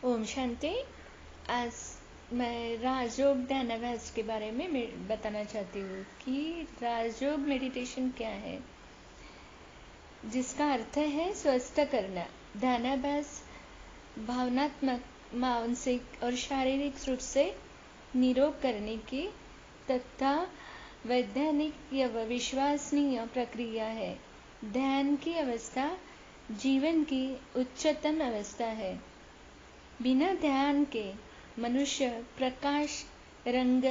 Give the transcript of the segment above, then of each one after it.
ओम शांति। आज मैं राजयोग ध्यानाभ्यास के बारे में बताना चाहती हूँ कि राजयोग मेडिटेशन क्या है, जिसका अर्थ है स्वस्थ करना। ध्यानाभ्यास भावनात्मक, मानसिक और शारीरिक रूप से निरोग करने की तथा वैज्ञानिक या विश्वसनीय प्रक्रिया है। ध्यान की अवस्था जीवन की उच्चतम अवस्था है। बिना ध्यान के मनुष्य प्रकाश, रंग,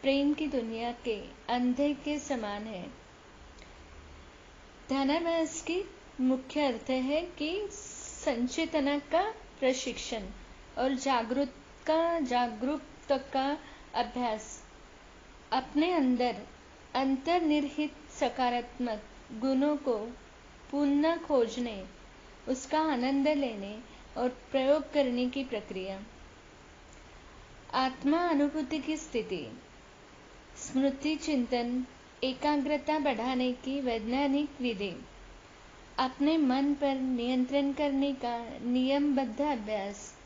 प्रेम की दुनिया के अंधे के समान है। ध्यानाभ्यास की मुख्य अर्थ है कि संचेतना का प्रशिक्षण और जागरूकता का अभ्यास। अपने अंदर अंतर्निहित सकारात्मक गुणों को पुनः खोजने, उसका आनंद लेने और प्रयोग करने की प्रक्रिया। आत्मा अनुभूति की स्थिति, स्मृति चिंतन, एकाग्रता बढ़ाने की वैज्ञानिक विधि। अपने मन पर नियंत्रण करने का नियमबद्ध अभ्यास।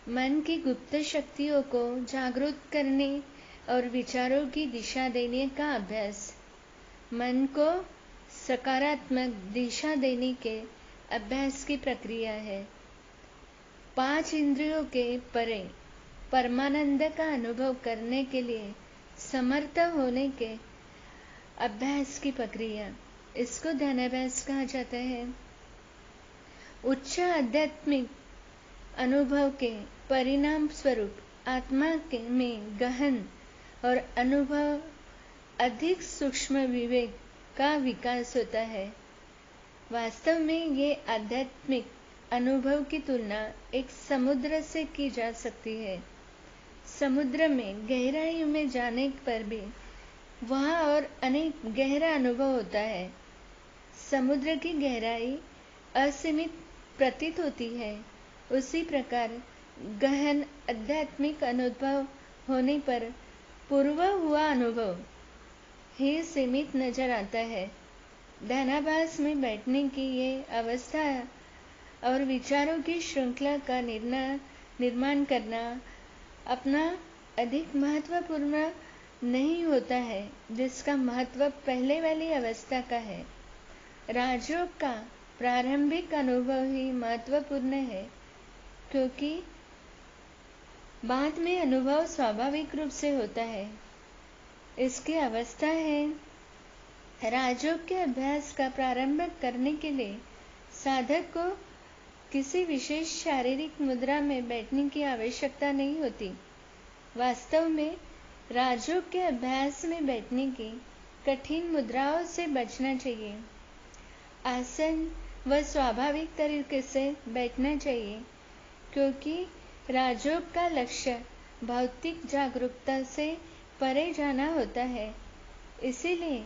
मन की गुप्त शक्तियों को जागरूक करने और विचारों की दिशा देने का अभ्यास। मन को सकारात्मक दिशा देने के अभ्यास की प्रक्रिया है। 5 इंद्रियों के परे परमानंद का अनुभव करने के लिए समर्थ होने के अभ्यास की प्रक्रिया। इसको ध्यानाभ्यास कहा जाता है। उच्च आध्यात्मिक अनुभव के परिणाम स्वरूप आत्मा में गहन और अनुभव अधिक सूक्ष्म विवेक का विकास होता है। वास्तव में ये आध्यात्मिक अनुभव की तुलना एक समुद्र से की जा सकती है। समुद्र में गहराई में जाने पर भी वहाँ और अनेक गहरा अनुभव होता है। समुद्र की गहराई असीमित प्रतीत होती है, उसी प्रकार गहन आध्यात्मिक अनुभव होने पर पूर्व हुआ अनुभव ही सीमित नजर आता है। ध्यानाभ्यास में बैठने की ये अवस्था और विचारों की श्रृंखला का निर्माण करना अपना अधिक महत्वपूर्ण नहीं होता है, जिसका महत्व पहले वाली अवस्था का है। राजयोग का प्रारंभिक अनुभव ही महत्वपूर्ण है, क्योंकि बाद में अनुभव स्वाभाविक रूप से होता है। इसकी अवस्था है। राजयोग के अभ्यास का प्रारंभ करने के लिए साधक को किसी विशेष शारीरिक मुद्रा में बैठने की आवश्यकता नहीं होती। वास्तव में राजयोग के अभ्यास में बैठने की कठिन मुद्राओं से बचना चाहिए। आसन व स्वाभाविक तरीके से बैठना चाहिए, क्योंकि राजयोग का लक्ष्य भौतिक जागरूकता से परे जाना होता है। इसीलिए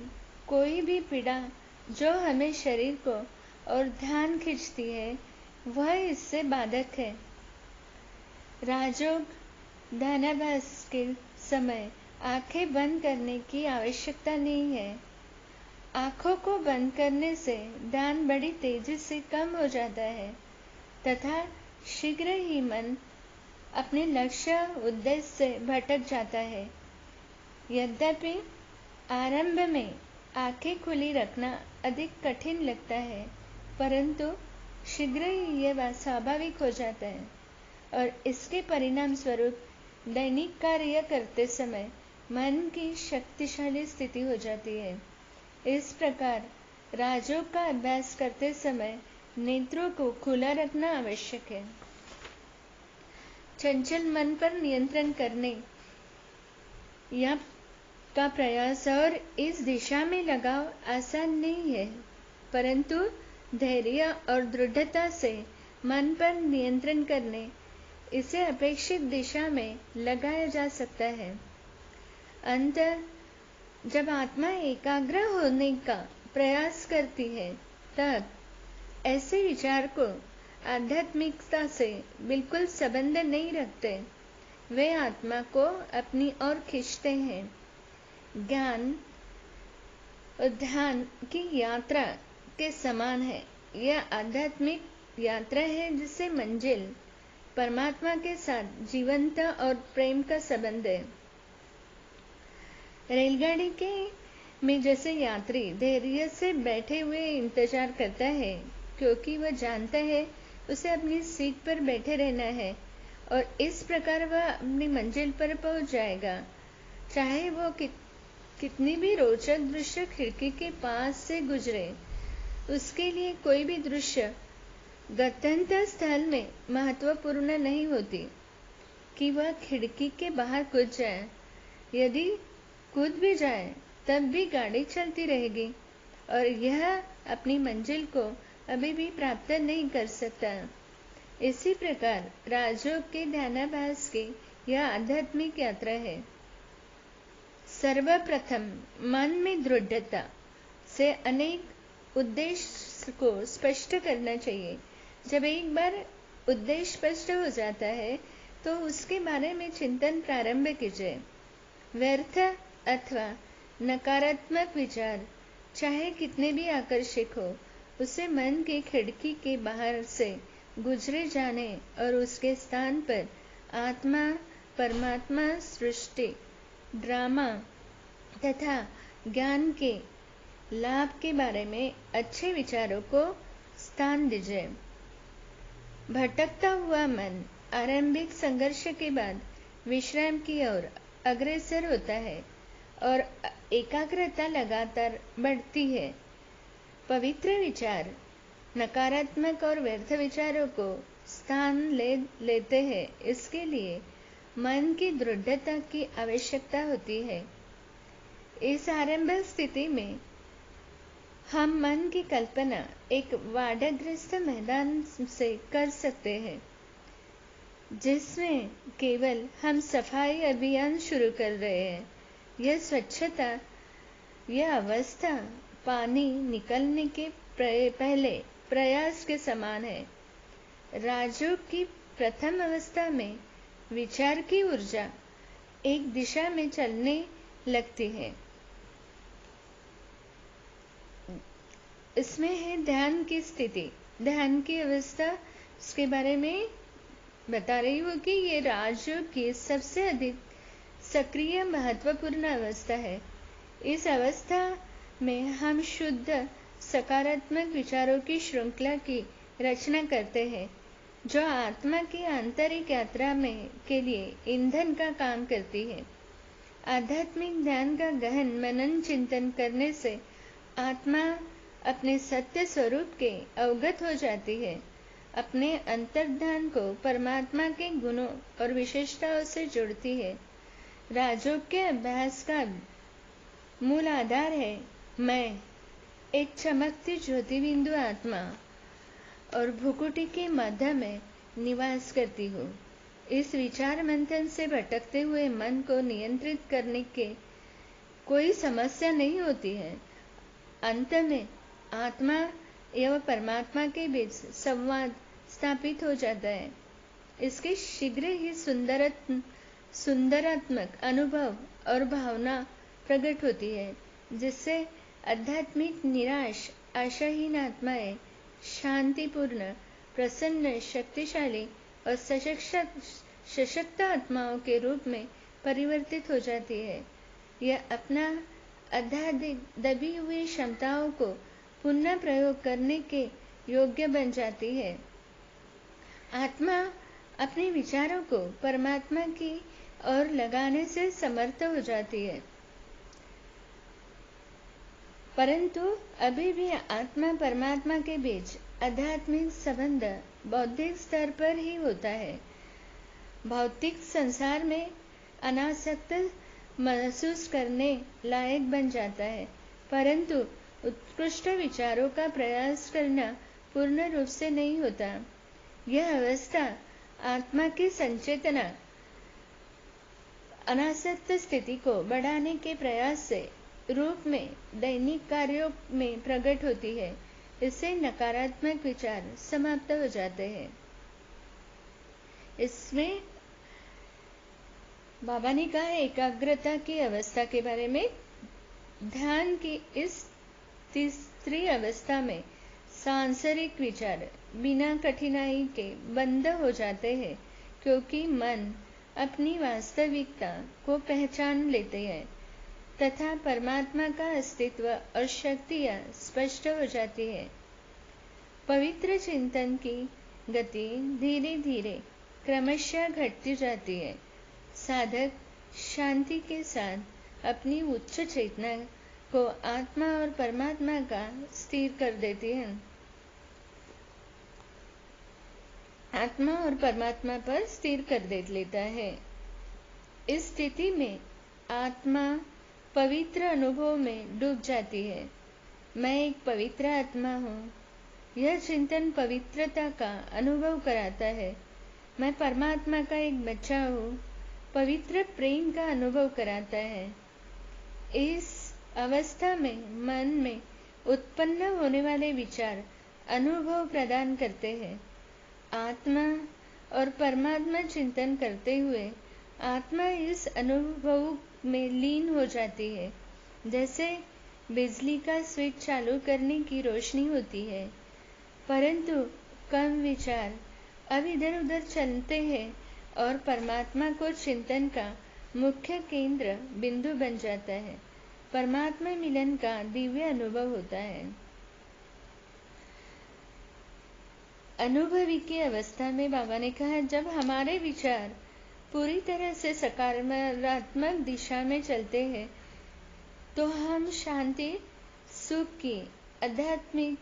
कोई भी पीड़ा जो हमें शरीर को और ध्यान खींचती है, वह इससे बाधक है। राजयोग ध्यानाभ्यास के समय आंखें बंद करने की आवश्यकता नहीं है। आंखों को बंद करने से ध्यान बड़ी तेजी से कम हो जाता है तथा शीघ्र ही मन अपने लक्ष्य उद्देश्य से भटक जाता है। यद्यपि आरंभ में आंखें खुली रखना अधिक कठिन लगता है, परंतु शीघ्र ही यह स्वाभाविक हो जाता है और इसके परिणाम स्वरूप दैनिक कार्य करते समय मन की शक्तिशाली स्थिति हो जाती है। इस प्रकार राजयोग का अभ्यास करते समय नेत्रों को खुला रखना आवश्यक है। चंचल मन पर नियंत्रण करने या का प्रयास और इस दिशा में लगाव आसान नहीं है, परंतु धैर्य और दृढ़ता से मन पर नियंत्रण करने इसे अपेक्षित दिशा में लगाया जा सकता है। अंतर जब आत्मा एकाग्र होने का प्रयास करती है, तब ऐसे विचार को आध्यात्मिकता से बिल्कुल संबंध नहीं रखते। वे आत्मा को अपनी ओर खींचते हैं। ज्ञान और ध्यान की यात्रा के समान है। यह आध्यात्मिक यात्रा है जिसे मंजिल परमात्मा के साथ जीवंत और प्रेम का संबंध है। रेलगाड़ी के में जैसे यात्री धैर्य से बैठे हुए इंतजार करता है, क्योंकि वह जानता है उसे अपनी सीट पर बैठे रहना है और इस प्रकार वह अपनी मंजिल पर पहुंच जाएगा, चाहे वो कितनी भी रोचक दृश्य खिड़की के पास से गुजरे। उसके लिए कोई भी दृश्य गंतव्य स्थल में महत्वपूर्ण नहीं होती कि वह खिड़की के बाहर कूद जाए। यदि कूद भी जाए तब भी गाड़ी चलती रहेगी और यह अपनी मंजिल को अभी भी प्राप्त नहीं कर सकता। इसी प्रकार राजयोग के ध्यानाभ्यास की यह आध्यात्मिक यात्रा है। सर्वप्रथम मन में दृढ़ता से अनेक उद्देश्य को स्पष्ट करना चाहिए। जब एक बार उद्देश्य स्पष्ट हो जाता है तो उसके बारे में चिंतन प्रारंभ कीजिए। व्यर्थ अथवा नकारात्मक विचार चाहे कितने भी आकर्षक हो, उसे मन की खिड़की के बाहर से गुजरे जाने और उसके स्थान पर आत्मा, परमात्मा, सृष्टि, ड्रामा तथा ज्ञान के लाभ के बारे में अच्छे विचारों को स्थान दीजिए। भटकता हुआ मन आरंभिक संघर्ष के बाद विश्राम की ओर अग्रसर होता है और एकाग्रता लगातार बढ़ती है। पवित्र विचार नकारात्मक और व्यर्थ विचारों को स्थान लेते हैं। इसके लिए मन की दृढ़ता की आवश्यकता होती है। इस आरंभ स्थिति में हम मन की कल्पना एक वादग्रस्त मैदान से कर सकते हैं, जिसमें केवल हम सफाई अभियान शुरू कर रहे हैं। यह स्वच्छता, यह अवस्था पानी निकलने के पहले प्रयास के समान है। राजयोग की प्रथम अवस्था में विचार की ऊर्जा एक दिशा में चलने लगती है। इसमें है ध्यान की स्थिति, ध्यान की अवस्था। इसके बारे में बता रही हूँ कि ये राजयोग की सबसे अधिक सक्रिय महत्वपूर्ण अवस्था है। इस अवस्था में हम शुद्ध सकारात्मक विचारों की श्रृंखला की रचना करते हैं, जो आत्मा की आंतरिक यात्रा में के लिए ईंधन का काम करती है। आध्यात्मिक ध्यान का गहन मनन चिंतन करने से आत्मा अपने सत्य स्वरूप के अवगत हो जाती है, अपने अंतर्ध्यान को परमात्मा के गुणों और विशेषताओं से जोड़ती है। राजयोग के अभ्यास का मूल आधार है मैं एक चमकती ज्योति बिंदु आत्मा और भ्रुकुटी के मध्य में निवास करती हूँ। इस विचार मंथन से भटकते हुए मन को नियंत्रित करने के कोई समस्या नहीं होती है। अंत में आत्मा एवं परमात्मा के बीच संवाद स्थापित हो जाता है। इसके शीघ्र ही सुंदरात्मक अनुभव और भावना प्रकट होती है, जिससे आध्यात्मिक निराश आशाहीन आत्माएं शांतिपूर्ण, प्रसन्न, शक्तिशाली और सशक्त आत्माओं के रूप में परिवर्तित हो जाती है। यह अपना आध्यात्मिक दबी हुई क्षमताओं को पुनः प्रयोग करने के योग्य बन जाती है। आत्मा अपने विचारों को परमात्मा की ओर लगाने से समर्थ हो जाती है, परंतु अभी भी आत्मा परमात्मा के बीच आध्यात्मिक संबंध बौद्धिक स्तर पर ही होता है। भौतिक संसार में अनासक्त महसूस करने लायक बन जाता है, परंतु उत्कृष्ट विचारों का प्रयास करना पूर्ण रूप से नहीं होता। यह अवस्था आत्मा की संचेतना अनासक्त स्थिति को बढ़ाने के प्रयास से रूप में दैनिक कार्यों में प्रकट होती है। इससे नकारात्मक विचार समाप्त हो जाते हैं। इसमें बाबा ने कहा एकाग्रता की अवस्था के बारे में। ध्यान की इस तीसरी अवस्था में सांसारिक विचार बिना कठिनाई के बंद हो जाते हैं, क्योंकि मन अपनी वास्तविकता को पहचान लेते हैं तथा परमात्मा का अस्तित्व और शक्तियाँ स्पष्ट हो जाती है। पवित्र चिंतन की गति धीरे धीरे क्रमशः घटती जाती है। साधक शांति के साथ अपनी उच्च चेतना को आत्मा और परमात्मा का स्थिर कर देती है। आत्मा और परमात्मा पर स्थिर कर दे लेता है। इस स्थिति में आत्मा पवित्र अनुभव में डूब जाती है। मैं एक पवित्र आत्मा हूँ। यह चिंतन पवित्रता का अनुभव कराता है। मैं परमात्मा का एक बच्चा हूँ। पवित्र प्रेम का अनुभव कराता है। इस अवस्था में मन में उत्पन्न होने वाले विचार अनुभव प्रदान करते हैं। आत्मा और परमात्मा चिंतन करते हुए आत्मा इस अनुभव में लीन हो जाती है। जैसे बिजली का स्विच चालू करने की रोशनी होती है, परंतु कम विचार अब इधर उधर चलते हैं और परमात्मा को चिंतन का मुख्य केंद्र बिंदु बन जाता है। परमात्मा मिलन का दिव्य अनुभव होता है। अनुभवी की अवस्था में बाबा ने कहा, जब हमारे विचार पूरी तरह से सकारात्मक दिशा में चलते हैं तो हम शांति सुख की आध्यात्मिक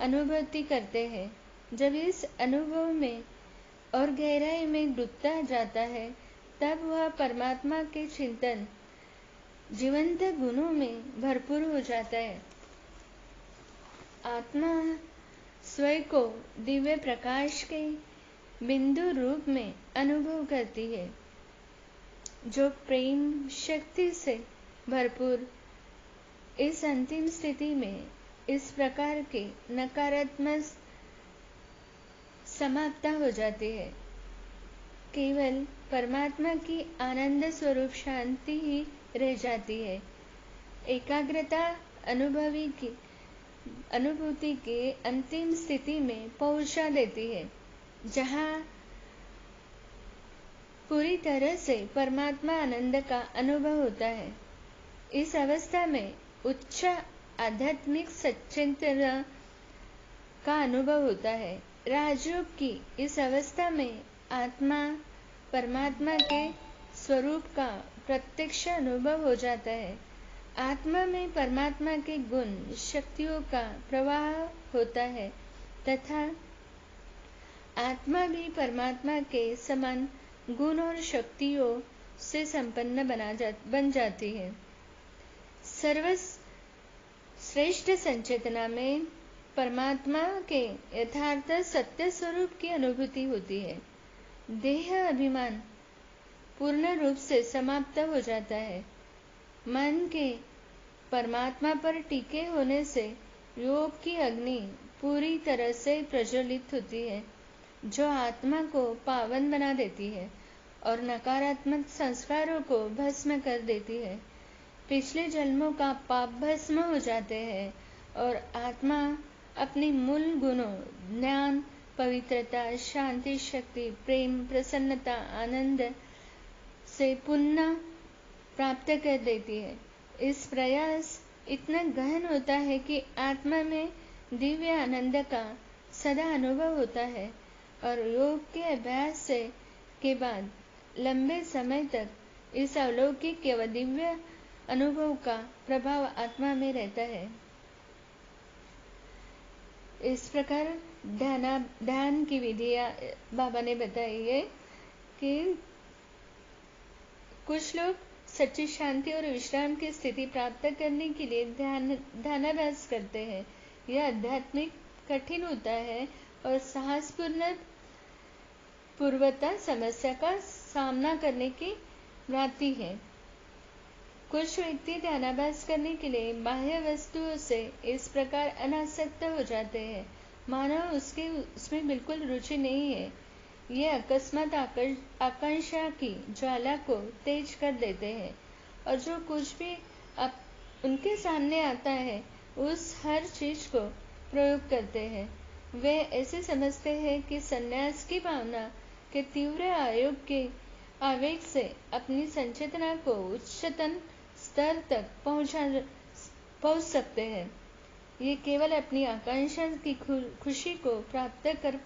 अनुभूति करते हैं। जब इस अनुभव में और गहराई में डूबता जाता है तब वह परमात्मा के चिंतन जीवंत गुणों में भरपूर हो जाता है। आत्मा स्वयं को दिव्य प्रकाश के बिंदु रूप में अनुभव करती है, जो प्रेम शक्ति से भरपूर। इस अंतिम स्थिति में इस प्रकार के नकारात्मक समाप्त हो जाती है। केवल परमात्मा की आनंद स्वरूप शांति ही रह जाती है। एकाग्रता अनुभूति के अंतिम स्थिति में पहुंचा देती है, जहां पूरी तरह से परमात्मा आनंद का अनुभव होता है। इस अवस्था में उच्च आध्यात्मिक सच्चिंतन का अनुभव होता है। राजयोग की इस अवस्था में आत्मा परमात्मा के स्वरूप का प्रत्यक्ष अनुभव हो जाता है। आत्मा में परमात्मा के गुण शक्तियों का प्रवाह होता है तथा आत्मा भी परमात्मा के समान गुण और शक्तियों से संपन्न बन जाती है। सर्वश्रेष्ठ संचेतना में परमात्मा के यथार्थ सत्य स्वरूप की अनुभूति होती है। देह अभिमान पूर्ण रूप से समाप्त हो जाता है। मन के परमात्मा पर टिके होने से योग की अग्नि पूरी तरह से प्रज्वलित होती है, जो आत्मा को पावन बना देती है और नकारात्मक संस्कारों को भस्म कर देती है। पिछले जन्मों का पाप भस्म हो जाते हैं और आत्मा अपने मूल गुणों ज्ञान, पवित्रता, शांति, शक्ति, प्रेम, प्रसन्नता, आनंद से पुनः प्राप्त कर देती है। इस प्रयास इतना गहन होता है कि आत्मा में दिव्य आनंद का सदा अनुभव होता है और योग के अभ्यास के बाद लंबे समय तक इस अलौकिक व दिव्य अनुभव का प्रभाव आत्मा में रहता है। इस प्रकार ध्यान की विधियां बाबा ने बताई है कि कुछ लोग सच्ची शांति और विश्राम की स्थिति प्राप्त करने के लिए ध्यानाभ्यास करते हैं। यह आध्यात्मिक कठिन होता है और पूर्वता समस्या का सामना करने की भांति है। कुछ व्यक्ति ध्यानाभ्यास करने के लिए बाह्य वस्तुओं से इस प्रकार अनासक्त हो जाते हैं मानो उसमें बिल्कुल रुचि नहीं है। ये अकस्मात आकांक्षा की ज्वाला को तेज कर देते हैं और जो कुछ भी उनके सामने आता है उस हर चीज को प्रयोग करते हैं। वे ऐसे समझते हैं कि संन्यास की भावना के तीव्र आयोग के आवेग से अपनी संचेतना को उच्चतम स्तर तक पहुंच सकते हैं। ये केवल अपनी आकांक्षा की खुशी को प्राप्त कर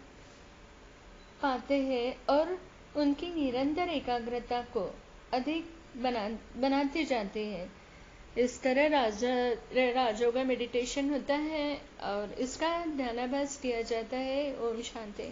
पाते हैं और उनकी निरंतर एकाग्रता को अधिक बनाते जाते हैं। इस तरह राजयोगा मेडिटेशन होता है और इसका ध्यानाभ्यास किया जाता है। ओम शांति।